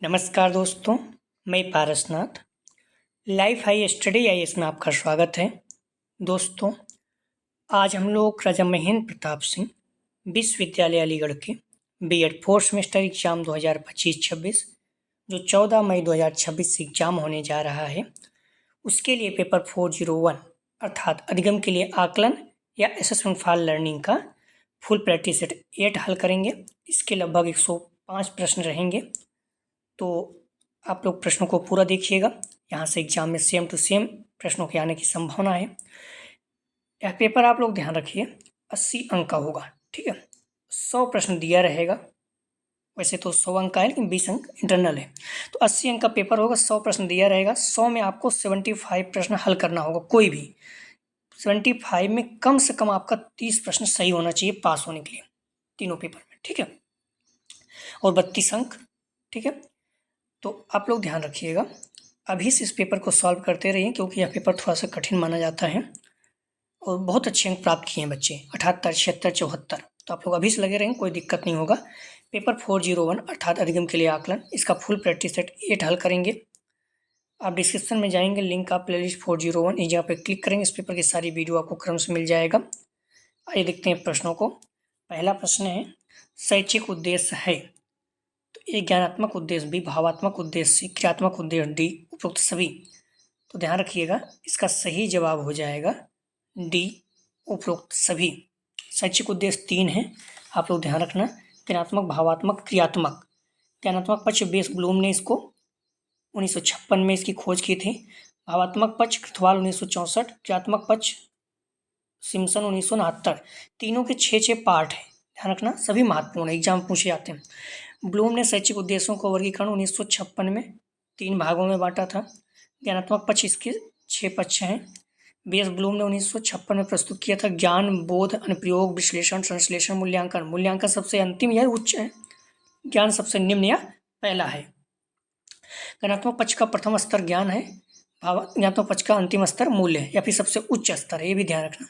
नमस्कार दोस्तों, मैं Parasnath. Life high study IAS में आपका स्वागत है। दोस्तों, आज हम लोग राजा महेंद्र प्रताप सिंह विश्वविद्यालय अलीगढ़ के बीएड फोर्थ सेमेस्टर एग्जाम 2025-26 जो 14 मई 2026 से एग्जाम होने जा रहा है, उसके लिए पेपर 401 अर्थात अधिगम के लिए आकलन या असेसमेंट फॉर लर्निंग का फुल प्रैक्टिस सेट 8 हल करेंगे। इसके लगभग 105 प्रश्न रहेंगे, तो आप लोग प्रश्नों को पूरा देखिएगा। यहाँ से एग्जाम में सेम टू सेम प्रश्नों के आने की संभावना है। यह पेपर आप लोग ध्यान रखिए 80 अंक का होगा, ठीक है। 100 प्रश्न दिया रहेगा, वैसे तो 100 अंक का है लेकिन 20 अंक इंटरनल है, तो 80 अंक का पेपर होगा। 100 प्रश्न दिया रहेगा, 100 में आपको 75 प्रश्न हल करना होगा। कोई भी 75 में कम से कम आपका 30 प्रश्न सही होना चाहिए पास होने के लिए तीनों पेपर में, ठीक है। और 32 अंक, ठीक है। तो आप लोग ध्यान रखिएगा, अभी से इस पेपर को सॉल्व करते रहिए क्योंकि यह पेपर थोड़ा सा कठिन माना जाता है और बहुत अच्छे अंक प्राप्त किए हैं बच्चे, 78, 76, 74। तो आप लोग अभी से लगे रहेंगे, कोई दिक्कत नहीं होगा। पेपर 401 अर्थात अधिगम के लिए आकलन, इसका फुल प्रैक्टिस सेट 8 हल करेंगे। आप डिस्क्रिप्शन में जाएंगे, लिंक आप प्लेलिस्ट 401 इस जगह पर क्लिक करेंगे, इस पेपर की सारी वीडियो आपको क्रम से मिल जाएगा। आइए देखते हैं प्रश्नों को। पहला प्रश्न है, शैक्षिक उद्देश्य है तो ए ज्ञानात्मक उद्देश्य, बी भावात्मक उद्देश्य, सी क्रियात्मक उद्देश्य, डी उपरोक्त सभी। तो ध्यान रखिएगा, इसका सही जवाब हो जाएगा डी उपरोक्त सभी। शैक्षिक उद्देश्य 3 है, आप लोग ध्यान रखना, ज्ञानात्मक, भावात्मक, क्रियात्मक। ज्ञानात्मक पक्ष बेस ब्लूम ने इसको 1956 में इसकी खोज की थी। भावात्मक पक्ष कृथवाल 1964, क्रियात्मक पक्ष सिम्पसन 1969। तीनों के 6-6 पार्ट है, ध्यान रखना, सभी महत्वपूर्ण है, एग्जाम पूछे जाते हैं। ब्लूम ने शैक्षिक उद्देश्यों को वर्गीकरण 1956 में 3 भागों में बांटा था। ज्ञानात्मक पक्ष इसके 6 पक्ष हैं। बी.एस. ब्लूम ने 1956 में प्रस्तुत किया था ज्ञान, बोध, अनुप्रयोग, विश्लेषण, संश्लेषण, मूल्यांकन। मूल्यांकन सबसे अंतिम या उच्च है, ज्ञान सबसे निम्न या पहला है। ज्ञानात्मक पक्ष का प्रथम स्तर ज्ञान है, ज्ञानात्मक पक्ष का अंतिम स्तर मूल्य है या फिर सबसे उच्च स्तर है, ये भी ध्यान रखना।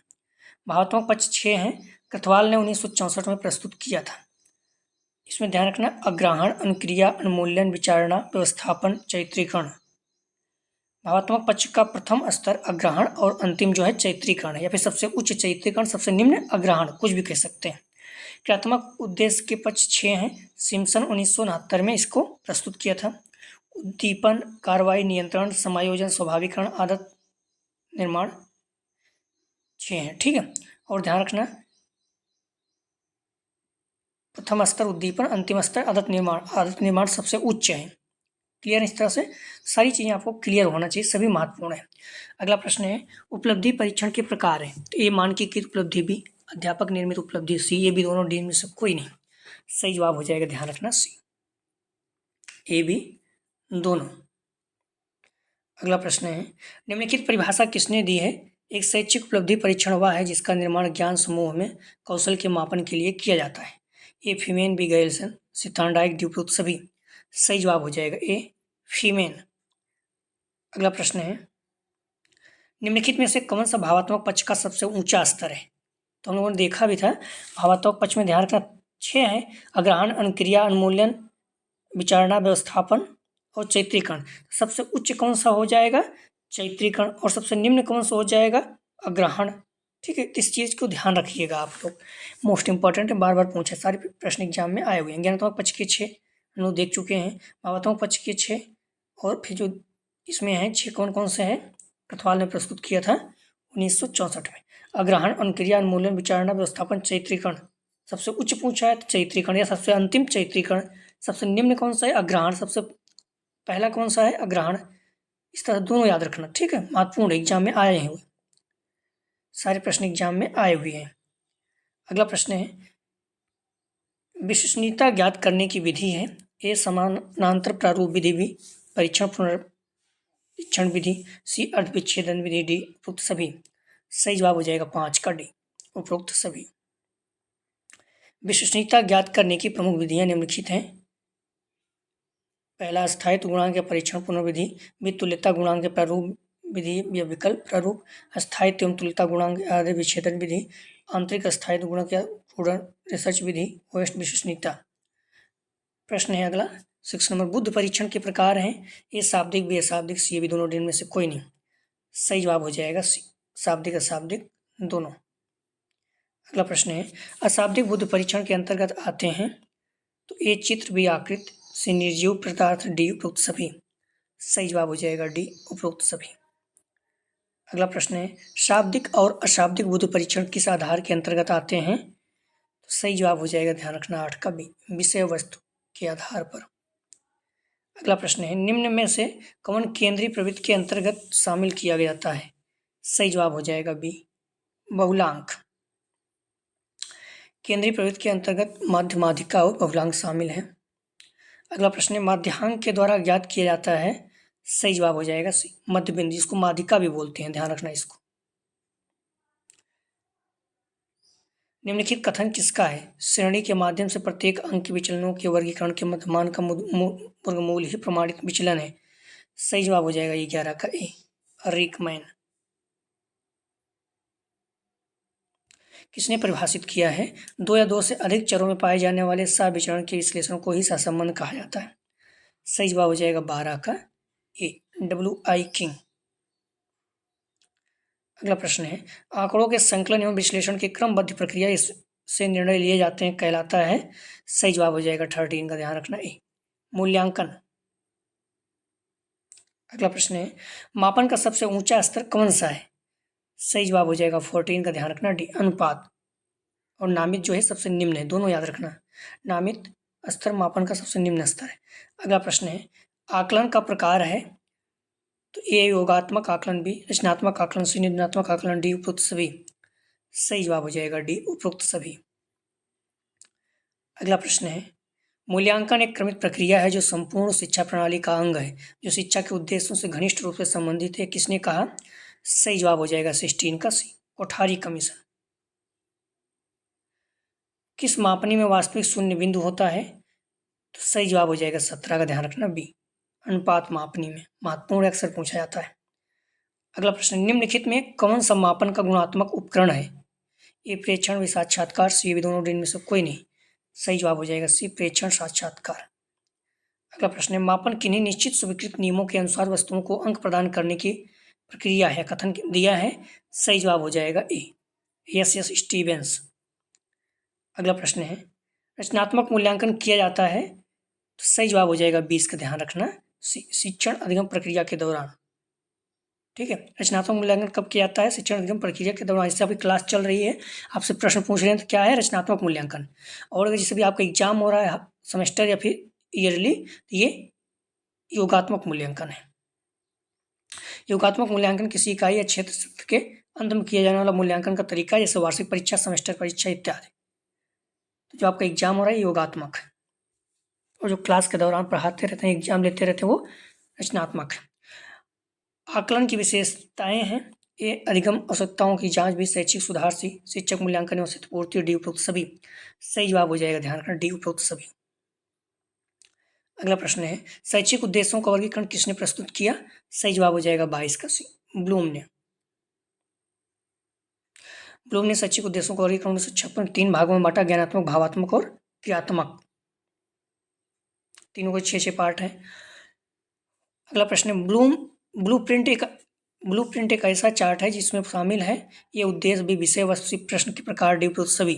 भावात्मक पक्ष 6 हैं, कृथवाल ने 1964 में प्रस्तुत किया था। इसमें ध्यान रखना, अग्रहण, अनुक्रिया, अनुमूल्यन, विचारणा, व्यवस्थापन, चरित्रीकरण। भावात्मक पक्ष का प्रथम स्तर अग्रहण और अंतिम जो है चरित्रीकरण है या फिर सबसे उच्च चरित्रीकरण, सबसे निम्न अग्रहण, कुछ भी कह सकते हैं। क्रियात्मक उद्देश्य के पक्ष 6 हैं। सिम्पसन 1969 में इसको प्रस्तुत किया था। उद्दीपन, कार्रवाई, नियंत्रण, समायोजन, स्वाभाविकरण, आदत निर्माण 6 हैं, ठीक है। और ध्यान रखना, प्रथम स्तर उद्दीपन, अंतिम स्तर आदत निर्माण। आदत निर्माण सबसे उच्च है। क्लियर, इस तरह से सारी चीज़ें आपको क्लियर होना चाहिए, सभी महत्वपूर्ण है। अगला प्रश्न है, उपलब्धि परीक्षण के प्रकार है तो ए मानकीकृत उपलब्धि, बी अध्यापक निर्मित उपलब्धि, सी ये भी दोनों, डी में से कोई नहीं। सही जवाब हो जाएगा, ध्यान रखना, सी, ए बी दोनों। अगला प्रश्न है, निम्नलिखित परिभाषा किसने दी है? एक शैक्षिक उपलब्धि परीक्षण वह है जिसका निर्माण ज्ञान समूह में कौशल के मापन के लिए किया जाता है। ए फीमेन, बी गैल्सन, सी थॉर्नडाइक, डी उपरोक्त सभी। सही जवाब हो जाएगा ए फीमेन। अगला प्रश्न है, निम्नलिखित में से कौन सा भावात्मक पक्ष का सबसे ऊंचा स्तर है? तो हम लोगों ने देखा भी था, भावात्मक पक्ष में ध्यान रखना 6 है, अग्रहण, अनुक्रिया, अनुमूल्यन, विचारणा, व्यवस्थापन और चैत्रीकरण। सबसे उच्च कौन सा हो जाएगा? चैत्रीकरण। और सबसे निम्न कौन सा हो जाएगा? अग्रहण, ठीक है। इस चीज़ को ध्यान रखिएगा आप लोग, मोस्ट इंपॉर्टेंट है, बार बार पूछे, सारे प्रश्न एग्जाम में आए हुए हैं। ज्ञानात्मक पक्ष के 6 हम लोग देख चुके हैं, भावात्मक पक्ष के 6, और फिर जो इसमें है 6 कौन कौन से हैं, कृथवाल ने प्रस्तुत किया था 1964 में। अग्रहण, अनुक्रिया, अनुमूल्यन, विचारणा, व्यवस्थापन, चैत्रीकरण। सबसे उच्च पूछा है तो चैत्रीकरण या सबसे अंतिम चैत्रीकरण। सबसे निम्न कौन सा है? अग्रहण। सबसे पहला कौन सा है? अग्रहण। इस तरह दोनों याद रखना, ठीक है, महत्वपूर्ण एग्जाम में आए हैं, सारे प्रश्न एग्जाम में आए हुए हैं। अगला प्रश्न है, विश्वसनीयता ज्ञात करने की विधि है। ए समानांतर प्रारूप विधि, बी परीक्षण पुनरीक्षण विधि, सी अर्ध विच्छेदन विधि, डी उपरोक्त सभी। सही जवाब हो जाएगा 5 का डी उपरोक्त सभी। विश्वसनीयता ज्ञात करने की प्रमुख विधियां निम्नलिखित हैं। पहला, स्थायित्व गुणांक या परीक्षण पुनर्विधि, बी तुल्यता गुणांक या प्रारूप विधि या विकल्प प्रारूप, स्थायित्व एवं तुल्यता गुणांक आदि विच्छेदन विधि, आंतरिक स्थायित्व गुणांक या पूर्ण रिसर्च विधि, वेस्ट विश्वसनीयता। प्रश्न है अगला, 6 नंबर बुद्ध परीक्षण के प्रकार हैं ए शाब्दिक बी अशाब्दिक सी बी दोनों में से कोई नहीं। सही जवाब हो जाएगा सी, शाब्दिक अशाब्दिक दोनों। अगला प्रश्न है अशाब्दिक बुद्ध परीक्षण के अंतर्गत आते हैं तो ए चित्र बी आकृत सी निर्जीव पदार्थ डी उपरोक्त सभी। सही जवाब हो जाएगा डी उपरोक्त सभी। अगला प्रश्न है शाब्दिक और अशाब्दिक बुद्ध परीक्षण किस आधार के अंतर्गत आते हैं तो सही जवाब हो जाएगा ध्यान रखना 8 का बी विषय वस्तु के आधार पर। अगला प्रश्न है निम्न में से कौन केंद्रीय प्रवृत्ति के अंतर्गत शामिल किया जाता है। सही जवाब हो जाएगा बी बहुलांक। केंद्रीय प्रवृत्ति के अंतर्गत माध्य माध्यिका और बहुलांक शामिल है। अगला प्रश्न है माध्यांक के द्वारा ज्ञात किया जाता है। सही जवाब हो जाएगा सी मध्य बिंदु, जिसको माध्यिका भी बोलते हैं, ध्यान रखना इसको। निम्नलिखित कथन किसका है श्रेणी के माध्यम से प्रत्येक अंक के विचलनों के वर्गीकरण के मध्यमान का वर्गमूल ही प्रमाणित विचलन है। सही जवाब हो जाएगा 11 का ए रिकमैन। किसने परिभाषित किया है 2 या 2 से अधिक चरों में पाए जाने वाले सहविचरण के विश्लेषण को ही सहसंबंध कहा जाता है। सही जवाब हो जाएगा 12 का ए WI किंग। अगला प्रश्न है आंकड़ों के संकलन एवं विश्लेषण की क्रमबद्ध प्रक्रिया इससे निर्णय लिए जाते हैं कहलाता है। सही जवाब हो जाएगा 13 का, ध्यान रखना ए मूल्यांकन। अगला प्रश्न है मापन का सबसे ऊंचा स्तर कौन सा है। सही जवाब हो जाएगा 14 का, ध्यान रखना डी अनुपात। और नामित जो है सबसे निम्न है, दोनों याद रखना। नामित स्तर मापन का सबसे निम्न स्तर है। अगला प्रश्न है आकलन का प्रकार है तो ए योगात्मक आकलन बी रचनात्मक आकलन सी निम्नात्मक आकलन डी उपरोक्त सभी। सही जवाब हो जाएगा डी उपरोक्त सभी। अगला प्रश्न है मूल्यांकन एक क्रमित प्रक्रिया है जो संपूर्ण शिक्षा प्रणाली का अंग है जो शिक्षा के उद्देश्यों से घनिष्ठ रूप से संबंधित है। किसने कहा। सही जवाब हो जाएगा 16 का सी कोठारी कमीशन। किस मापनी में वास्तविक शून्य बिंदु होता है तो सही जवाब हो जाएगा 17 का, ध्यान रखना बी अनुपात मापनी में। महत्वपूर्ण अक्सर पूछा जाता है। अगला प्रश्न निम्नलिखित में कौन सा मापन का गुणात्मक उपकरण है। ए प्रेक्षण व साक्षात्कार सी दोनों में से कोई नहीं। सही जवाब हो जाएगा सी प्रेक्षण साक्षात्कार। अगला प्रश्न है मापन किन्हीं निश्चित स्वीकृत नियमों के अनुसार वस्तुओं को अंक प्रदान करने की प्रक्रिया है कथन दिया है। सही जवाब हो जाएगा ए एस स्टीवेंस। अगला प्रश्न है रचनात्मक मूल्यांकन किया जाता है तो सही जवाब हो जाएगा 20 का, ध्यान रखना शिक्षण अधिगम प्रक्रिया के दौरान। ठीक है, रचनात्मक मूल्यांकन कब किया जाता है शिक्षण अधिगम प्रक्रिया के दौरान। जैसे आपकी क्लास चल रही है आपसे प्रश्न पूछ रहे हैं तो क्या है रचनात्मक मूल्यांकन। और अगर जैसे भी आपका एग्जाम हो रहा है सेमेस्टर या फिर ईयरली तो ये योगात्मक मूल्यांकन है। योगात्मक मूल्यांकन किसी इकाई या क्षेत्र सत्र के अंत में किया जाने वाला मूल्यांकन का तरीका जैसे वार्षिक परीक्षा सेमेस्टर परीक्षा इत्यादि। तो जो आपका एग्जाम हो रहा है योगात्मक है और जो क्लास के दौरान पढ़ाते रहते हैं एग्जाम लेते रहते हैं वो रचनात्मक है। आकलन की विशेषताएं हैं ये अधिगम आवश्यकताओं की जांच भी शैक्षिक सुधार सी शिक्षक मूल्यांकन एवं पूर्ति डी उपरोक्त सभी। सही जवाब हो जाएगा, ध्यान रखना डी उपरोक्त सभी। अगला प्रश्न है शैक्षिक उद्देश्यों का वर्गीकरण किसने प्रस्तुत किया। सही जवाब हो जाएगा 22 का सी ब्लूम ने। ब्लूम ने शैक्षिक उद्देश्यों का वर्गीकरण 1956 3 भागों में बांटा ज्ञानात्मक भावात्मक और क्रियात्मक। तीनों के 6 पार्ट हैं। अगला प्रश्न है ब्लूप्रिंट एक ऐसा चार्ट है जिसमें शामिल है ये उद्देश्य भी विषय वस्तु प्रश्न के प्रकार डी उपरोक्त सभी।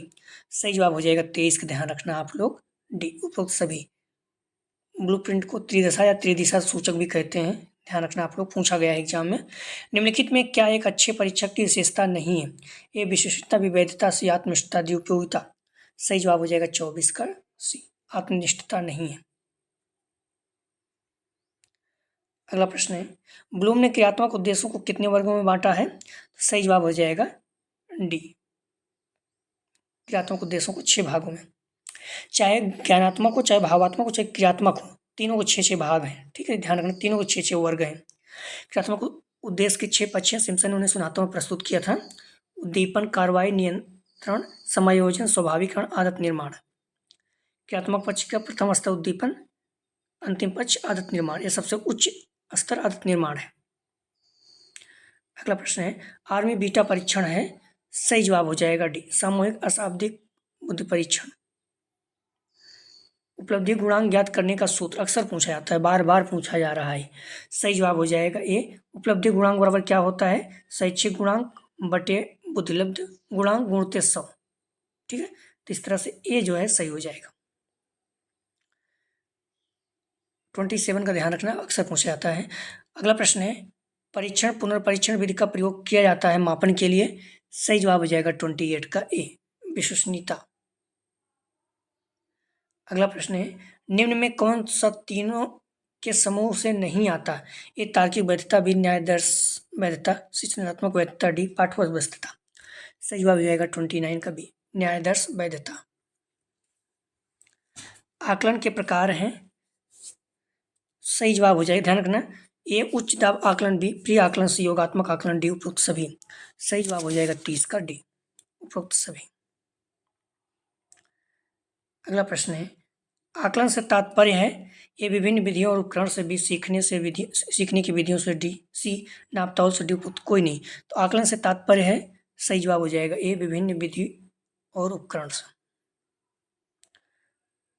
सही जवाब हो जाएगा 23 का, ध्यान रखना आप लोग डी उपरोक्त सभी। ब्लूप्रिंट को त्रिदशा या त्रिदिशा सूचक भी कहते हैं, ध्यान रखना आप लोग पूछा गया है एग्जाम में। निम्नलिखित में क्या एक अच्छे परीक्षक की विशेषता नहीं है। ये विशिष्टता विवेदिता सी आत्मनिष्ठता दी उपयोगिता। सही जवाब हो जाएगा 24 का सी आत्मनिष्ठता नहीं है। अगला प्रश्न है ब्लूम ने क्रियात्मक उद्देश्यों को कितने वर्गों में बांटा है। सही जवाब हो जाएगा डी क्रियात्मक उद्देश्यों को 6 भागों में। चाहे ज्ञानात्मक हो चाहे भावात्मक हो चाहे क्रियात्मक हो तीनों को 6 भाग हैं। ठीक है, ध्यान रखना तीनों को 6 वर्ग हैं। क्रियात्मक उद्देश्य के 6 पक्ष हैं। सिम्पसन ने 1969 में प्रस्तुत किया था। उद्दीपन कार्रवाई नियंत्रण समायोजन स्वाभाविकरण आदत निर्माण। क्रियात्मक पक्ष का प्रथम स्तर उद्दीपन अंतिम पक्ष आदत निर्माण। यह सबसे उच्च स्तर आदत निर्माण है। अगला प्रश्न है आर्मी बीटा परीक्षण है। सही जवाब हो जाएगा डी सामूहिक अशाब्दिक बुद्धि परीक्षण। उपलब्धि गुणांक ज्ञात करने का सूत्र अक्सर पूछा जाता है, बार बार पूछा जा रहा है। सही जवाब हो जाएगा ए। उपलब्धि गुणांक बराबर क्या होता है? शैक्षिक गुणांक बटे बुद्धिलब्ध गुणांक गुणित 100। ठीक है, तो इस तरह से ए जो है सही हो जाएगा। 27 का ध्यान रखना, अक्सर पूछा जाता है। अगला प्रश्न है, परीक्षण पुनर्परीक्षण विधि का प्रयोग किया जाता है मापन के लिए। सही जवाब हो जाएगा 28 का ए, विश्वसनीयता। अगला प्रश्न है, निम्न में कौन सा तीनों के समूह से नहीं आता? ए तार्किक वैधता, बी न्यायादर्श वैधता, सी संरचनात्मक वैधता, डी पाठवश वैधता। सही जवाब हो जाएगा 29 का बी, न्यायादर्श वैधता। आकलन के प्रकार हैं। सही जवाब हो जाएगा, ध्यान रखना, ए उच्च दाब आकलन, बी प्री आकलन, सी योगात्मक आकलन, डी उपरोक्त सभी। सही जवाब हो जाएगा 30 का डी, उपरोक्त सभी। अगला प्रश्न है, आकलन से तात्पर्य है ए विभिन्न विधियों और उपकरण से, बी सीखने की विधियों से, डी सी नापतौल से, डी उपरोक्त कोई नहीं। तो आकलन से तात्पर्य है, सही जवाब हो जाएगा ए विभिन्न विधि और उपकरण से।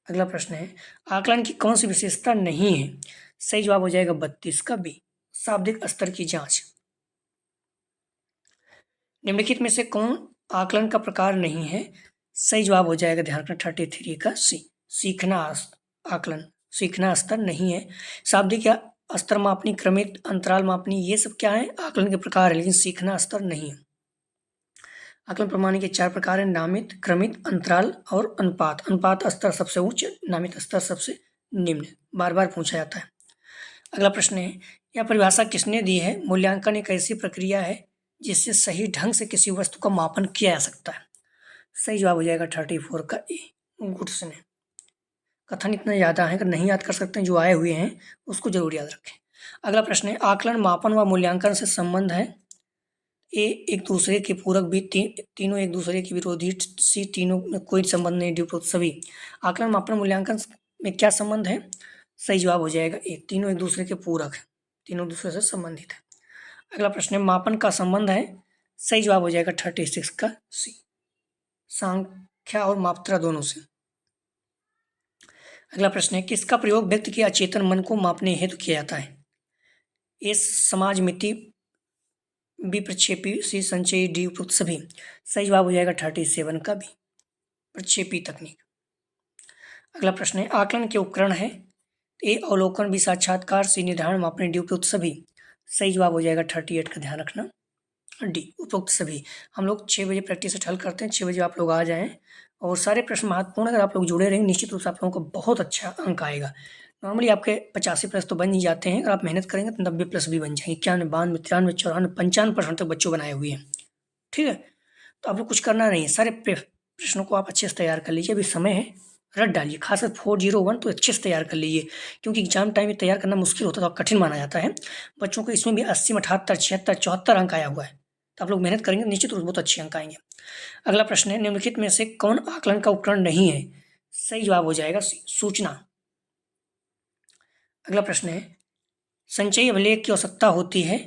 अगला प्रश्न है, आकलन की कौन सी विशेषता नहीं है? सही जवाब हो जाएगा 32 का बी, शाब्दिक स्तर की जांच। निम्नलिखित में से कौन आकलन का प्रकार नहीं है? सही जवाब हो जाएगा, ध्यान रखना, 33 का सी, सीखना आकलन, सीखना स्तर नहीं है। शाब्दिक या स्तर मापनी, क्रमित अंतराल मापनी, ये सब क्या है? आकलन के प्रकार है, लेकिन सीखना स्तर नहीं है। आकलन प्रमाण के 4 प्रकार हैं, नामित, क्रमित, अंतराल और अनुपात। अनुपात स्तर सबसे उच्च, नामित स्तर सबसे निम्न, बार बार पूछा जाता है। अगला प्रश्न है, यह परिभाषा किसने दी है? मूल्यांकन एक ऐसी प्रक्रिया है जिससे सही ढंग से किसी वस्तु का मापन किया जा सकता है। सही जवाब हो जाएगा 34 का ए, गुड्स ने। कथन इतना ज़्यादा है कि नहीं याद कर सकते हैं, जो आए हुए हैं उसको जरूर याद रखें। अगला प्रश्न है, आकलन मापन व मूल्यांकन से संबंध है। ए एक दूसरे के पूरक, बी तीनों एक दूसरे के विरोधी, सी तीनों में कोई संबंध नहीं, डी उपरोक्त सभी। आकलन मापन मूल्यांकन में क्या संबंध है? सही जवाब हो जाएगा ए, तीनों एक दूसरे के पूरक है, तीनों दूसरे से संबंधित है। अगला प्रश्न है, मापन का संबंध है। सही जवाब हो जाएगा 36 का सी, संख्या और मात्रा दोनों से। अगला प्रश्न है, किसका प्रयोग व्यक्ति के अचेतन मन को मापने हेतु किया जाता है? ए समाज मिति, बी प्रक्षेपी, सी संचयी, डी उपरोक्त सभी। सही जवाब हो जाएगा 37 का बी, प्रक्षेपी तकनीक। अगला प्रश्न है, आकलन के उपकरण है। ए अवलोकन, बी साक्षात्कार, सी निर्धारण मापने, डी उपरोक्त सभी। सही जवाब हो जाएगा 38 का, ध्यान रखना, डी उपरोक्त सभी। हम लोग 6 बजे प्रैक्टिस सेट हल करते हैं, 6 बजे आप लोग आ जाएं और सारे प्रश्न महत्वपूर्ण, अगर आप लोग जुड़े रहेंगे निश्चित रूप से आप लोगों को बहुत अच्छा अंक आएगा। नॉर्मली आपके 85 प्लस तो बन ही जाते हैं, अगर आप मेहनत करेंगे तो 90 प्लस भी बन जाएंगे। 91, 92, 93, 94, 95% तक बच्चों बनाए हुए हैं। ठीक है, तो आप लोग कुछ करना नहीं है, सारे प्रश्नों को आप अच्छे से तैयार कर लीजिए, अभी समय है, रट डालिए, खासकर 401 तो अच्छे से तैयार कर लीजिए, क्योंकि एग्जाम टाइम में तैयार करना मुश्किल होता है, तो कठिन माना जाता है। बच्चों को इसमें भी 80 में 78, 76, 74 अंक आया हुआ है, तो आप लोग मेहनत करेंगे निश्चित रूप से बहुत अच्छे अंक आएंगे। अगला प्रश्न है, निम्नलिखित में से कौन आकलन का उपकरण नहीं है? सही जवाब हो जाएगा सूचना। अगला प्रश्न है, संचयी अभिलेख की आवश्यकता होती है।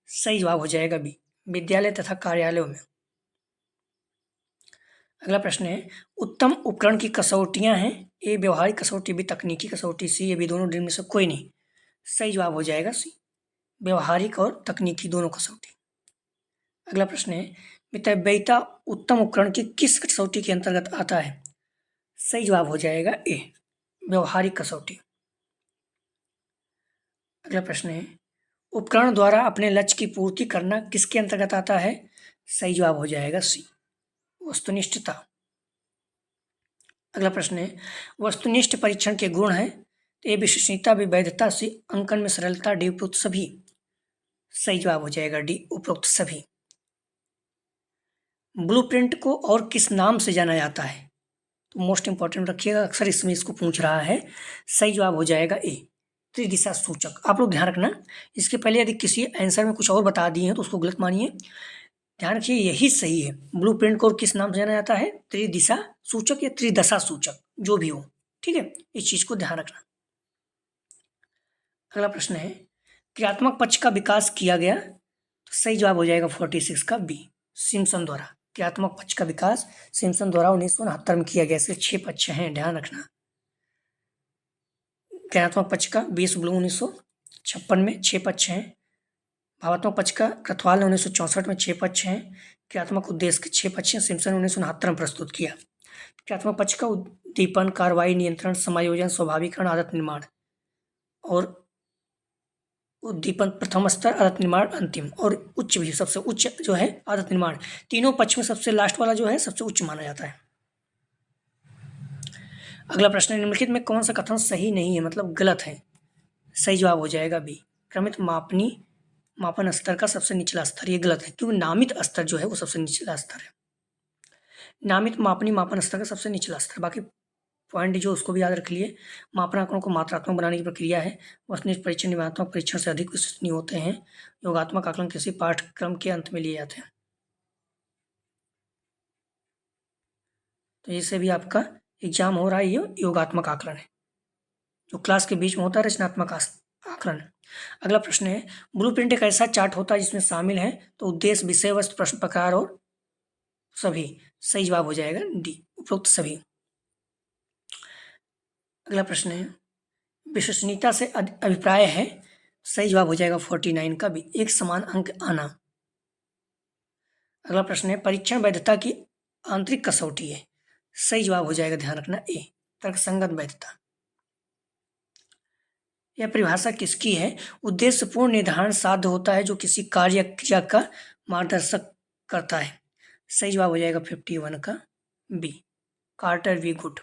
सही जवाब हो जाएगा बी, विद्यालय तथा कार्यालयों में। अगला प्रश्न है, उत्तम उपकरण की कसौटियां हैं। ए व्यवहारिक कसौटी, बी तकनीकी कसौटी, सी ये भी दोनों, डी में से कोई नहीं। सही जवाब हो जाएगा सी, व्यवहारिक और तकनीकी दोनों कसौटी। अगला प्रश्न है, मितव्ययिता उत्तम उपकरण की किस कसौटी के अंतर्गत आता है? सही जवाब हो जाएगा ए, व्यवहारिक कसौटी। अगला प्रश्न है, उपकरण द्वारा अपने लक्ष्य की पूर्ति करना किसके अंतर्गत आता है? सही जवाब हो जाएगा सी, वस्तुनिष्ठता। अगला प्रश्न है, वस्तुनिष्ठ परीक्षण के गुण हैं। ए विश्वसनीयता, वैधता, सी अंकन में सरलता, डी उपरोक्त सभी। सही जवाब हो जाएगा डी, उपरोक्त सभी। ब्लूप्रिंट को और किस नाम से जाना जाता है? तो मोस्ट इंपॉर्टेंट रखिएगा, अक्सर इसमें इसको पूछ रहा है। सही जवाब हो जाएगा ए, त्रिदिशा सूचक। आप लोग ध्यान रखना, इसके पहले यदि किसी आंसर में कुछ और बता दिए हैं तो उसको गलत मानिए, ध्यान रखिए यही सही है। ब्लूप्रिंट को और किस नाम से जाना जाता है? त्रिदिशा सूचक या त्रिदशा सूचक, जो भी हो, ठीक है, इस चीज को ध्यान रखना। अगला प्रश्न है, क्रियात्मक पक्ष का विकास किया गया। तो सही जवाब हो जाएगा 46 का बी, सिम्पसन द्वारा। क्रियात्मक पक्ष का विकास सिम्पसन द्वारा 1969 में किया गया। इसके 6 पक्ष हैं, ध्यान रखना। ज्ञानात्मक पक्ष का बीएस ब्लूम 1956 में 6 पक्ष हैं। भावात्मक पक्ष का क्रथवाल ने 1964 में 6 पक्ष हैं। क्रियात्मक उद्देश्य के 6 पक्ष हैं, सिम्पसन ने 1969 में प्रस्तुत किया। क्रियात्मक पक्ष का उद्दीपन, कार्रवाई, नियंत्रण, समायोजन, स्वाभाविकरण, आदत निर्माण। और उद्दीपन प्रथम स्तर, आदत निर्माण अंतिम, और उच्च भी सबसे उच्च जो है आदत निर्माण। तीनों पक्ष में सबसे लास्ट वाला जो है सबसे उच्च माना जाता है। अगला प्रश्न है, निम्नलिखित में कौन सा कथन सही नहीं है, मतलब गलत है? सही जवाब हो जाएगा बी, क्रमित मापन स्तर का सबसे निचला स्तर। ये गलत है, क्योंकि नामित स्तर जो है वो सबसे निचला स्तर है। नामित मापन स्तर का सबसे निचला स्तर। बाकी पॉइंट जो उसको भी याद रख लिए। मापनांकों को मात्रात्मक बनाने की प्रक्रिया है। वस्तुनिष्ठ परीक्षण निबंधात्मक परीक्षण से अधिक विश्वसनीय होते हैं। योगात्मक आकलन किसी पाठ्यक्रम के अंत में लिए जाते हैं। तो इससे भी आपका एग्जाम हो रहा है, ये योगात्मक आकलन है जो क्लास के बीच में होता है, रचनात्मक आकलन। अगला प्रश्न है, ब्लूप्रिंट एक ऐसा चार्ट होता है जिसमें शामिल है तो उद्देश्य, विषय वस्तु, प्रश्न प्रकार और सभी। सही जवाब हो जाएगा डी, उपरोक्त सभी। अगला प्रश्न है, विश्वसनीयता से अभिप्राय है। सही जवाब हो जाएगा 49 का भी, एक समान अंक आना। अगला प्रश्न है, परीक्षण वैधता की आंतरिक कसौटी है। सही जवाब हो जाएगा, ध्यान रखना ए, तर्कसंगत वैधता। यह परिभाषा किसकी है? उद्देश्यपूर्ण निर्धारण साध्य होता है जो किसी कार्य या क्रिया का मार्गदर्शक करता है। सही जवाब हो जाएगा 51 का बी, कार्टर वी गुड।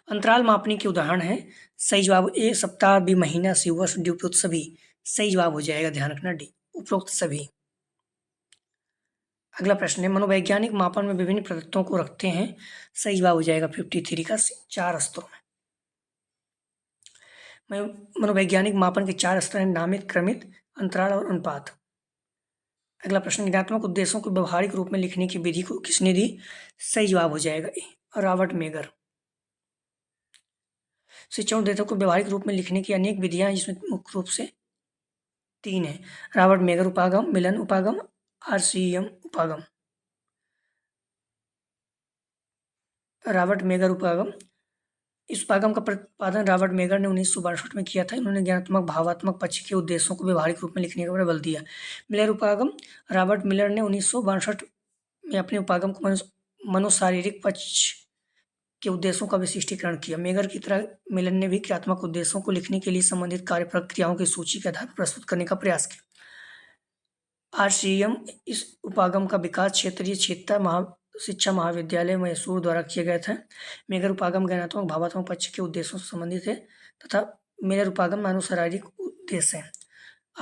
अंतराल मापने के उदाहरण है। सही जवाब ए, सप्ताह, बी, महीना, सी, वर्ष, डी, उपरोक्त सभी। सही जवाब हो जाएगा, ध्यान रखना डी, उपरोक्त सभी। अगला प्रश्न है, मनोवैज्ञानिक मापन में विभिन्न पद्धतियों को रखते हैं। सही जवाब हो जाएगा 53 का सी, 4 स्तरों में। मनोवैज्ञानिक मापन के 4 स्तर हैं, नामित, क्रमित, अंतराल और अनुपात। अगला प्रश्न, ऋणात्मक उद्देश्यों को व्यवहारिक रूप में लिखने की विधि को किसने दी? सही जवाब हो जाएगा ए, रॉबर्ट मेगर। शिक्षण उद्देश्यों को व्यवहारिक रूप में लिखने की अनेक विधियां हैं, जिसमें मुख्य रूप से 3 हैं। रॉबर्ट मेगर उपागम, मिलन उपागम, RCM उपागम। रॉबर्ट मेगर उपागम, इस उपागम का प्रतिपादन रॉबर्ट मेगर ने 1962 में किया था। इन्होंने ज्ञानात्मक भावात्मक पक्ष के उद्देश्यों को व्यवहारिक रूप में लिखने का बल दिया। मिलर उपागम, रॉबर्ट मिलर ने 1962 में अपने उपागम को मनोशारीरिक पक्ष के उद्देश्यों का विशिष्टीकरण किया। मेगर की तरह मिलर ने भी क्रियात्मक उद्देश्यों को लिखने के लिए संबंधित कार्य प्रक्रियाओं की सूची के आधार पर प्रस्तुत करने का प्रयास किया। RCM, इस उपागम का विकास क्षेत्रीय शिक्षा महाविद्यालय मैसूर द्वारा किया गया था। मेगर उपागम ज्ञानात्मक भावात्मक पक्ष के उद्देश्यों से संबंधित है तथा मिलर उपागम मानवशारीरिक उद्देश्य है।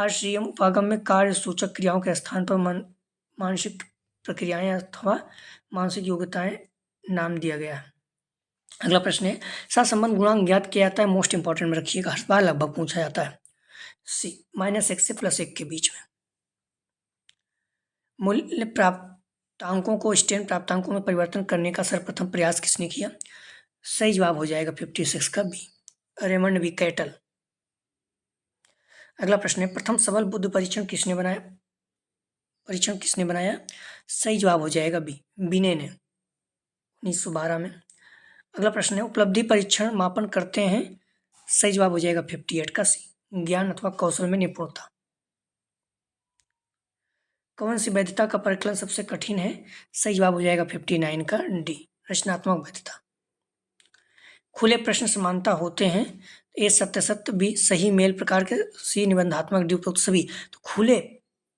RCM उपागम में कार्य सूचक क्रियाओं के स्थान पर मानसिक प्रक्रियाएं अथवा मानसिक योग्यताएं नाम दिया गया है। अगला प्रश्न है, सहसंबंध गुणांक ज्ञात किया जाता है। मोस्ट इंपॉर्टेंट में रखिएगा, हर बार लगभग पूछा जाता है। सी, -1 से +1 के बीच में। मूल्य प्राप्तांकों को स्टैंड प्राप्तांकों में परिवर्तन करने का सर्वप्रथम प्रयास किसने किया? सही जवाब हो जाएगा 56 का बी, रेमंड वी कैटल। अगला प्रश्न है, प्रथम सबल बुद्ध परीक्षण किसने बनाया? सही जवाब हो जाएगा बी, बिने ने 1912 में। अगला प्रश्न है, उपलब्धि परीक्षण मापन करते हैं। सही जवाब हो जाएगा 58 का सी, ज्ञान अथवा कौशल में निपुणता। कौन सी वैधता का परिकलन सबसे कठिन है? सही जवाब हो जाएगा 59 का डी, रचनात्मक वैधता। खुले प्रश्न समानता होते हैं। ए, सत्य, बी, सही मेल प्रकार के, सी, निबंधात्मक, डी, उपरोक्त सभी। तो खुले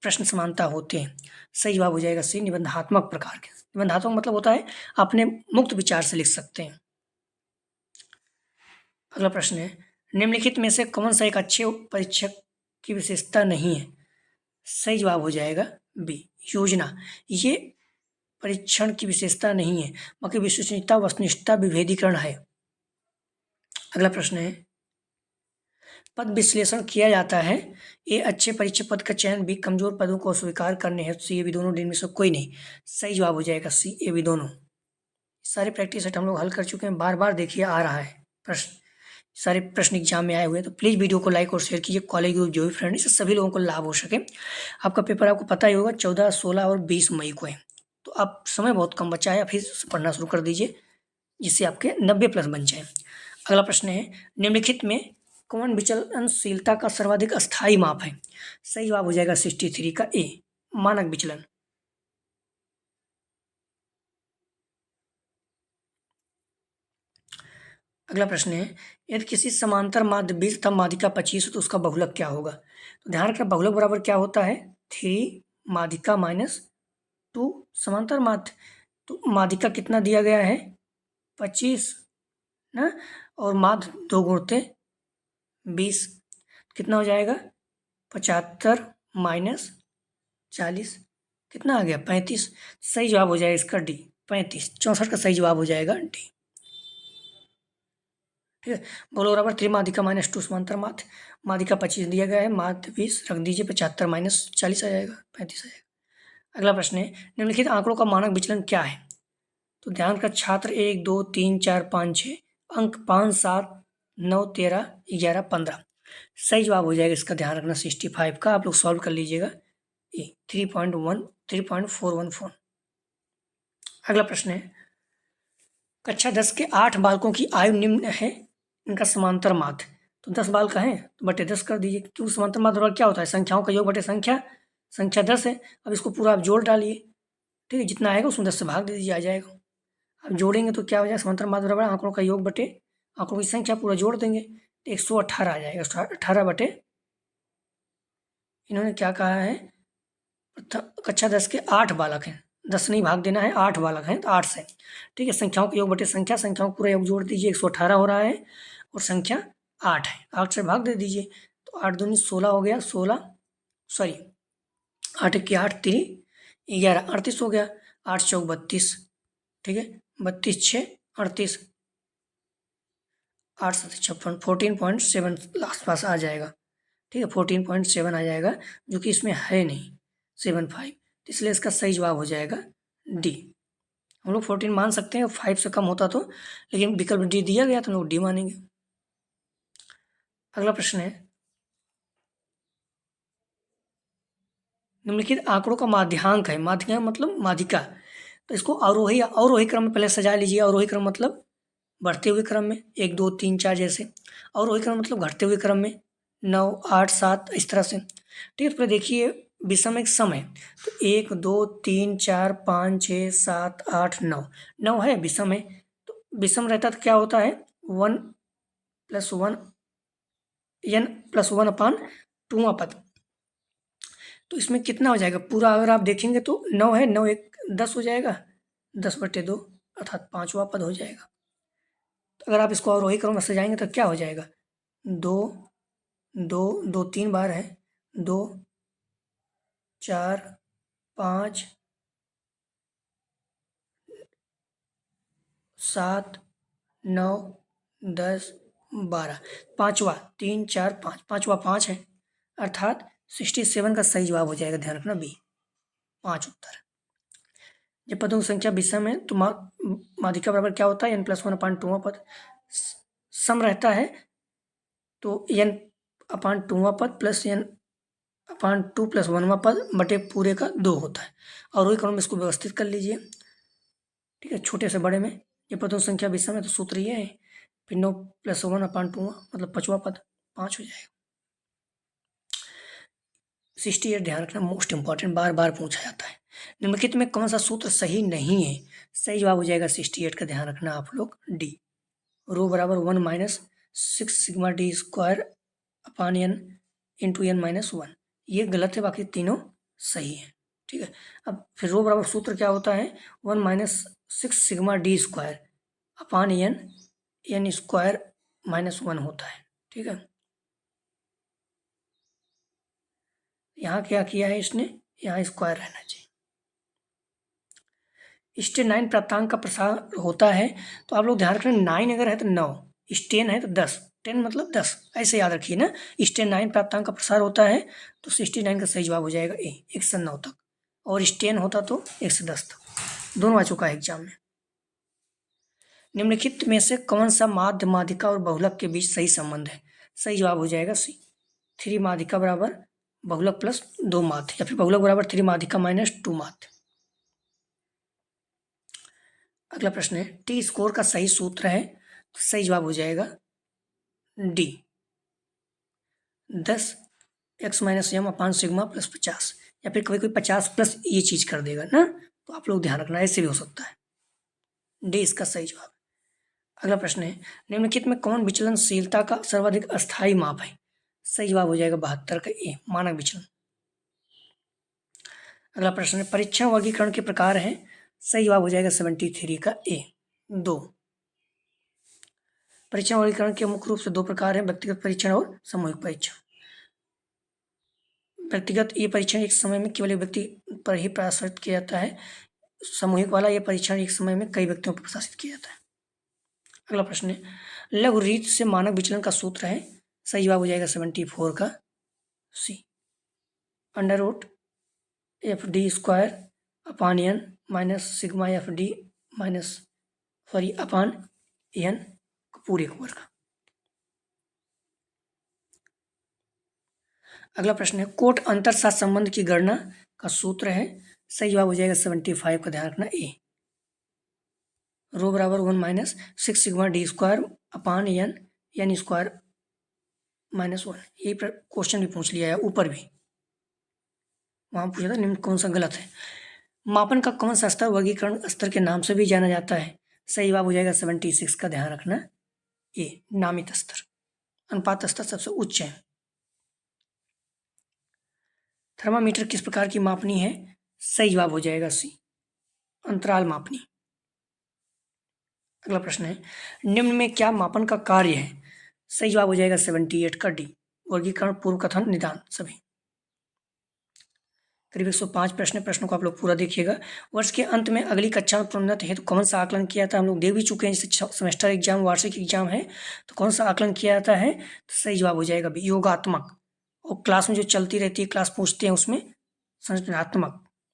प्रश्न समानता होते हैं। सही जवाब हो जाएगा सी, निबंधात्मक प्रकार के। निबंधात्मक मतलब होता है अपने मुक्त विचार से लिख सकते हैं। अगला प्रश्न है, निम्नलिखित में से कौन सा एक अच्छे परीक्षक की विशेषता नहीं है? सही जवाब हो जाएगा बी, योजना। ये परीक्षण की विशेषता नहीं है, बाकी विश्वसनीयता, वस्तुनिष्ठता, विभेदीकरण है। अगला प्रश्न है, पद विश्लेषण किया जाता है। ए, अच्छे परीक्षक पद का चयन, बी, कमजोर पदों को अस्वीकार करने हेतु, सी, ए, बी दोनों, डी में से कोई नहीं। सही जवाब हो जाएगा सी, ए, बी दोनों। सारे प्रैक्टिस सेट हम लोग हल कर चुके हैं, बार बार देखिए आ रहा है प्रश्न, सारे प्रश्न एग्जाम में आए हुए हैं। तो प्लीज़ वीडियो को लाइक और शेयर कीजिए। कॉलेज ग्रुप जो भी फ्रेंड, इससे सभी लोगों को लाभ हो सके। आपका पेपर आपको पता ही होगा 14, 16 और 20 मई को है, तो आप समय बहुत कम बचा है, फिर पढ़ना शुरू कर दीजिए जिससे आपके 90+ बन जाए। अगला प्रश्न है, निम्नलिखित में कौन विचलनशीलता का सर्वाधिक अस्थायी माप है? सही जवाब हो जाएगा 63 का ए, मानक विचलन। अगला प्रश्न है, यदि किसी समांतर माध्य 20 तथा माध्यिका 25 है तो उसका बहुलक क्या होगा? तो ध्यान रखना, बहुलक बराबर क्या होता है? 3 माध्यिका माइनस 2 समांतर माध्य। तो माध्यिका कितना दिया गया है? 25 ना, और माध्य 2 गुणित 20 कितना हो जाएगा? 75 माइनस 40 कितना आ गया? 35। सही जवाब हो जाएगा इसका डी, 35। 64 का सही जवाब हो जाएगा डी। ठीक है, बोलो बराबर 3 माध्यिका माइनस 2 समांतर माध्य, माध्यिका 25 दिया गया है, माध्य 20 रख दीजिए, 75 माइनस 40 आ जाएगा, 35 आ जाएगा। अगला प्रश्न है, निम्नलिखित आंकड़ों का मानक विचलन क्या है? तो ध्यान का छात्र 1 2 3 4 5 6 अंक 5 7 9 13 11 15। सही जवाब हो जाएगा इसका, ध्यान रखना 65 का। आप लोग सॉल्व कर लीजिएगा, ए 3.414। अगला प्रश्न है, कक्षा 10 के 8 बालकों की आयु निम्न है, इनका समांतर माध्य। तो 10 बालक हैं तो बटे 10 कर दीजिए, क्योंकि समांतर माध्य बराबर क्या होता है? संख्याओं का योग बटे संख्या, संख्या 10 है। अब इसको पूरा आप जोड़ डालिए, ठीक है, जितना आएगा उसमें 10 से भाग दे दीजिए, आ जाएगा। अब जोड़ेंगे तो क्या हो जाएगा? समांतर माध्य बराबर आंकड़ों का योग बटे आंकड़ों की संख्या, पूरा जोड़ देंगे तो 118 आ जाएगा। 18 बटे, इन्होंने क्या कहा है? कक्षा 10 के 8 बालक हैं, 10 नहीं भाग देना है, 8 बालक हैं तो 8 से, ठीक है, संख्याओं का योग बटे संख्या, संख्याओं का पूरा योग जोड़ दीजिए, 118 हो रहा है, और संख्या 8 है, 8 से भाग दे दीजिए तो 8 दूनी 16 हो गया, 16 सॉरी 8 की 8 3 11 38 हो गया, 8 चौक 32, ठीक है, 32 6 38, 8 7 56, 14.7 आसपास आ जाएगा, ठीक है, 14.7 आ जाएगा, जो कि इसमें है नहीं 75, इसलिए इसका सही जवाब हो जाएगा डी। हम लोग 14 मान सकते हैं, 5 से कम होता तो, लेकिन विकल्प डी दिया गया तो हम लोग डी मानेंगे। अगला प्रश्न है, निम्नलिखित आंकड़ों का माध्यांक है, माध्यांक मतलब माध्यिका, तो इसको अवरोही अवरोही क्रम में पहले सजा लीजिए। अवरोही क्रम मतलब बढ़ते हुए क्रम में, 1 2 3 4 जैसे। अवरोही क्रम मतलब घटते हुए क्रम में, 9 8 7 इस तरह से, ठीक है। तो देखिए विषम एक सम है, तो 1 2 3 4 5 6 7 8 9, 9 है, विषम है। तो विषम रहता तो क्या होता है? 1 + 1 n + 1 अपान 2वां पद। तो इसमें कितना हो जाएगा पूरा? अगर आप देखेंगे तो 9 है, 9 1 10 हो जाएगा, 10/2 अर्थात 5वां पद हो जाएगा। तो अगर आप इसको अवरोही क्रम में सजाएंगे तो क्या हो जाएगा? 2 2 2 3 बार है, 2 4 5 7 9 10 12, पाँचवा 3 4 5, पाँचवा 5 है, अर्थात 67 का सही जवाब हो जाएगा, ध्यान रखना बी, 5 उत्तर। जब पदों की संख्या विषम है तो माध्यिका बराबर क्या होता है? n + 1 अपान 2वां पद। सम रहता है तो n अपान 2वां पद प्लस n अपान 2 + 1वां पद बटे पूरे का 2 होता है। और वही क्रम में इसको व्यवस्थित कर लीजिए, ठीक है, छोटे से बड़े में। ये पदों की संख्या विषम है तो सूत्र ये है, फिर 9 + 1 अपान 2 मतलब 5वां पद 5 हो जाएगा। 68 ध्यान रखना, मोस्ट इंपॉर्टेंट, बार बार पूछा जाता है। निम्नलिखित में कौन सा सूत्र सही नहीं है? सही जवाब हो जाएगा 68 का, ध्यान रखना आप लोग डी, रो बराबर 1 - 6 सिग्मा डी स्क्वायर अपान n इंटू n - 1, ये गलत है, बाकी तीनों सही है, ठीक है। अब फिर रो बराबर सूत्र क्या होता है? 1 - 6 सिग्मा डी स्क्वायर अपान n स्क्वायर -1 होता है, ठीक है। यहाँ क्या किया है इसने? यहाँ स्क्वायर रहना चाहिए। स्टेन 9 प्राप्तांक का प्रसार होता है, तो आप लोग ध्यान रखना, 9 अगर है तो 9, स्टेन है तो 10, 10 मतलब 10, ऐसे याद रखिए ना। स्टेन 9 प्राप्तांक का प्रसार होता है तो 69 का सही जवाब हो जाएगा ए, 1 से 9 तक, और स्टेन होता तो 1 से 10 तक, दोनों आ चुका है एग्जाम में। निम्नलिखित में से कौन सा माध्य माध्यिका और बहुलक के बीच सही संबंध है? सही जवाब हो जाएगा सी, 3 माध्यिका बराबर बहुलक प्लस 2 माध्य, या फिर बहुलक बराबर 3 माध्यिका माइनस 2 माध्य। अगला प्रश्न है, टी स्कोर का सही सूत्र है, तो सही जवाब हो जाएगा D 10 X minus M upon sigma plus 50, या फिर कभी कोई 50 प्लस ये चीज़ कर देगा ना, तो आप लोग ध्यान रखना, ऐसे भी हो सकता है। डी इसका सही जवाब। अगला प्रश्न है, निम्नलिखित में कौन विचलनशीलता का सर्वाधिक अस्थायी माप है? सही जवाब हो जाएगा 72 का ए, मानक विचलन। अगला प्रश्न है, परीक्षण वर्गीकरण के प्रकार हैं? सही जवाब हो जाएगा 73 का ए, 2। परीक्षण वर्गीकरण के मुख्य रूप से 2 प्रकार हैं, व्यक्तिगत परीक्षण और सामूहिक परीक्षण। व्यक्तिगत ये परीक्षण एक समय में केवल एक व्यक्ति पर ही प्रसारित किया जाता है। सामूहिक वाला ये परीक्षण एक समय में कई व्यक्तियों पर प्रशासित किया जाता है। अगला प्रश्न है, लघु रीत से मानक विचलन का सूत्र है? सही जवाब हो जाएगा 74 का C, under root F D square upon N minus sigma F D minus upon N पूरे वर्ग। अगला प्रश्न है, कोट अंतर सहसंबंध की गणना का सूत्र है? सही जवाब हो जाएगा 75 का, ध्यान रखना ए, रो बराबर 1 minus 6 sigma D square upon N square -1। ये क्वेश्चन भी पूछ लिया है ऊपर भी, वहाँ पूछा था निम्न कौन सा गलत है। मापन का कौन सा स्तर वर्गीकरण स्तर के नाम से भी जाना जाता है? सही जवाब हो जाएगा 76 का, ध्यान रखना ए, नामित स्तर। अनुपात स्तर सबसे उच्च है। थर्मामीटर किस प्रकार की मापनी है? सही जवाब हो जाएगा सी, अंतराल मापनी। अगला प्रश्न है, निम्न में क्या मापन का कार्य है? सही जवाब हो जाएगा 78 का डी, वर्गीकरण पूर्व कथन निदान सभी। करीब 105 प्रश्नों को आप लोग पूरा देखिएगा। वर्ष के अंत में अगली कक्षा में प्रोन्नत हेतु कौन सा आकलन किया था, हम लोग देख भी चुके हैं, जैसे सेमेस्टर एग्जाम वार्षिक एग्जाम है तो कौन सा आकलन किया जाता है? तो सही जवाब हो जाएगा बी, योगात्मक। और क्लास में जो चलती रहती है, क्लास पूछते हैं उसमें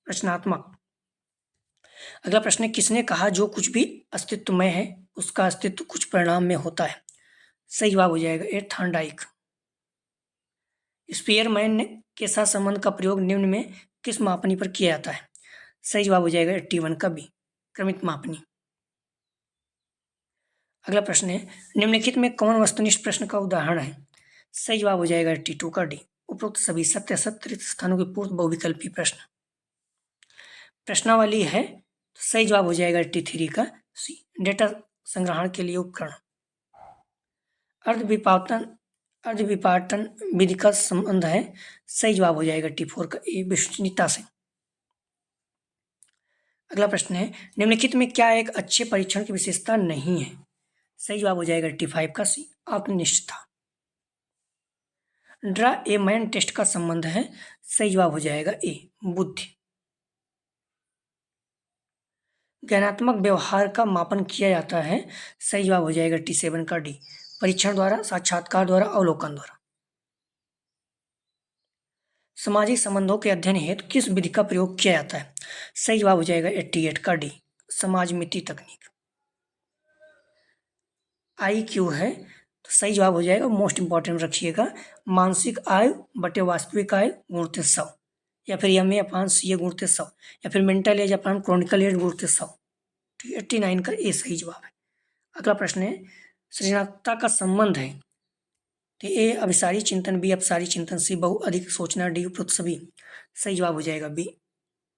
रचनात्मक। अगला प्रश्न है, किसने कहा जो कुछ भी अस्तित्वमय है उसका अस्तित्व कुछ परिणाम में होता है? सही जवाब हो जाएगा ए, थॉर्नडाइक। स्पीयरमैन के साथ संबंध का प्रयोग निम्न में किस मापनी पर किया जाता है? सही जवाब हो जाएगा 81 का बी, क्रमित मापनी। अगला प्रश्न है, निम्नलिखित में कौन वस्तुनिष्ठ प्रश्न का उदाहरण है? सही जवाब हो जाएगा 82 का डी, उपरोक्त सभी सत्य असत्य रिक्त स्थानों के पूर्व बहुविकल्पी प्रश्न। प्रश्नावली है तो सही जवाब हो जाएगा 83 का सी, डेटा संग्रहण के लिए उपकरण। अर्धविपाटन विधि का संबंध है? सही जवाब हो जाएगा 84 का ए, विश्वसनीयता से। अगला प्रश्न है, निम्नलिखित में क्या एक अच्छे परीक्षण की विशेषता नहीं है? सही जवाब हो जाएगा 85 का सी, आत्मनिष्ठता। ड्रा ए मैन टेस्ट का संबंध है? सही जवाब हो जाएगा ए, बुद्धि। ज्ञानात्मक व्यवहार का मापन किया जाता है? सही जवाब हो जाएगा 87 का डी, परीक्षण द्वारा, साक्षात्कार द्वारा, अवलोकन द्वारा। सामाजिक संबंधों के अध्ययन हेतु किस विधि का प्रयोग किया जाता है? सही जवाब हो जाएगा 88 का डी, समाज मिति तकनीक। IQ है तो सही जवाब हो जाएगा, मोस्ट इंपॉर्टेंट रखिएगा, मानसिक आयु बटे वास्तविक आयु गुणित 100, या फिर MA अपान CA गुणित 100, या फिर मेंटल एज अपान क्रॉनिकल एज गुणित 100। 89 का ए सही जवाब है। अगला प्रश्न है, सृजनात्मकता का संबंध है? तो ए अभिसारी चिंतन, बी अपसारी चिंतन, सी बहु अधिक सोचना, डी उपरोक्त सभी। सही जवाब हो जाएगा बी,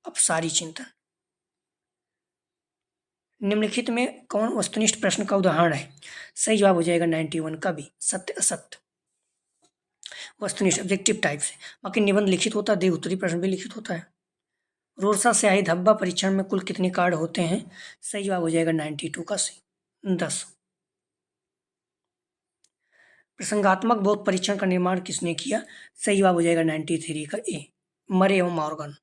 अपसारी चिंतन। निम्नलिखित में कौन वस्तुनिष्ठ प्रश्न का उदाहरण है? सही जवाब हो जाएगा 91 का बी, सत्य असत्य। वस्तुनिष्ठ ऑब्जेक्टिव टाइप से, बाकी निबंध लिखित होता है, देह उत्तरी प्रश्न भी लिखित होता है। रोरसा स्याही धब्बा परीक्षण में कुल कितने कार्ड होते हैं? सही जवाब हो जाएगा 92 का सी, 10। प्रसंगात्मक बोध परीक्षण का निर्माण किसने किया? सही जवाब हो जाएगा 93 का ए, मरे एवं मॉर्गन।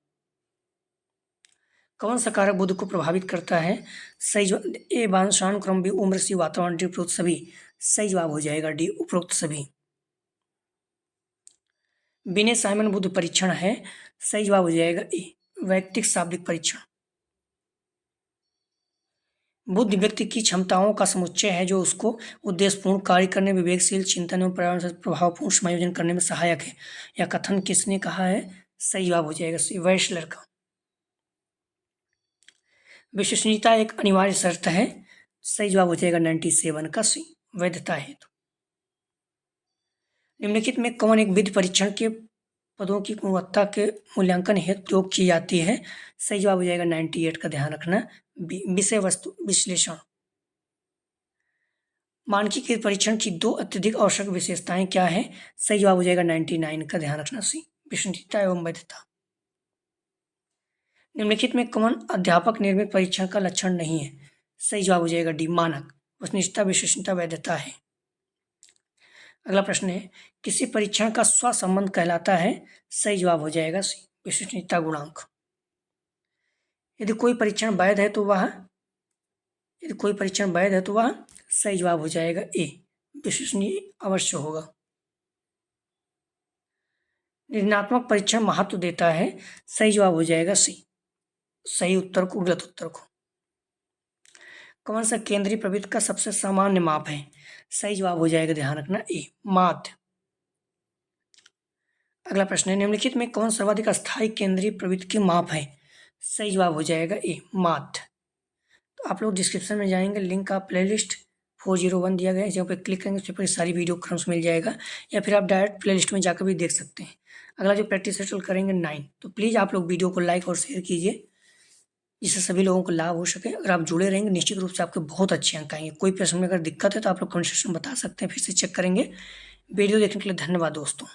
कौन सा कारक बुद्ध को प्रभावित करता है? सही जवाब ए, वंशानुक्रम, बी उम्र, सी वातावरण, डी उपरोक्त सभी। सही जवाब हो जाएगा डी, उपरोक्त सभी। बिने साइमन बुद्ध परीक्षण है? सही जवाब हो जाएगा ए, वैयक्तिक शाब्दिक परीक्षण। बुद्ध व्यक्ति की क्षमताओं का समुच्चय है जो उसको उद्देश्यपूर्ण कार्य करने, विवेकशील चिंतन एवं पर्यावरण से प्रभावपूर्ण समायोजन करने में सहायक है। यह कथन किसने कहा है? सही जवाब हो जाएगा सी, वेशलर का। विश्वसनीयता एक अनिवार्य शर्त है? सही जवाब हो जाएगा 97 का सी, वैधता हेतु। निम्नलिखित में कौन एक विधि परीक्षण के पदों की गुणवत्ता के मूल्यांकन हेतु प्रयोग की जाती है? सही जवाब हो जाएगा 98 का, ध्यान रखना, विषय वस्तु विश्लेषण। मानकीकृत परीक्षण की दो अत्यधिक आवश्यक विशेषताएं क्या है? सही जवाब हो जाएगा 99 का, ध्यान रखना सी, विश्वसनीयता एवं वैधता। निम्नलिखित में कौन अध्यापक निर्मित परीक्षण का लक्षण नहीं है? सही जवाब हो जाएगा डी, मानक, वस्तुनिष्ठता, विश्वसनीयता, वैधता है। अगला प्रश्न है, किसी परीक्षण का स्वसंबंध कहलाता है? सही जवाब हो जाएगा सी, विश्वसनीयता गुणांक। यदि कोई परीक्षण वैध है तो वह सही जवाब हो जाएगा ए, विश्वसनीय अवश्य होगा। निर्णयात्मक परीक्षण महत्व देता है? सही जवाब हो जाएगा सी, सही उत्तर को, गलत उत्तर को। कौन सा केंद्रीय प्रवृत्ति का सबसे सामान्य माप है? सही जवाब हो जाएगा, ध्यान रखना, ए, माध्य। अगला प्रश्न है, निम्नलिखित में कौन सर्वाधिक अस्थायी केंद्रीय प्रवृत्ति की माप है? सही जवाब हो जाएगा ए, माध्य। तो आप लोग डिस्क्रिप्शन में जाएंगे, लिंक का प्लेलिस्ट 401 दिया गया है, जहाँ पे क्लिक करेंगे उस पर सारी वीडियो क्रम्स मिल जाएगा, या फिर आप डायरेक्ट प्लेलिस्ट में जाकर भी देख सकते हैं। अगला जो प्रैक्टिस सेट करेंगे 9, तो प्लीज़ आप लोग वीडियो को लाइक और शेयर कीजिए, जिससे सभी लोगों को लाभ हो सके। अगर आप जुड़े रहेंगे निश्चित रूप से आपके बहुत अच्छे अंक आएंगे। कोई प्रश्न में अगर दिक्कत है तो आप लोग कमेंट सेक्शन में बता सकते हैं, फिर से चेक करेंगे। वीडियो देखने के लिए धन्यवाद दोस्तों।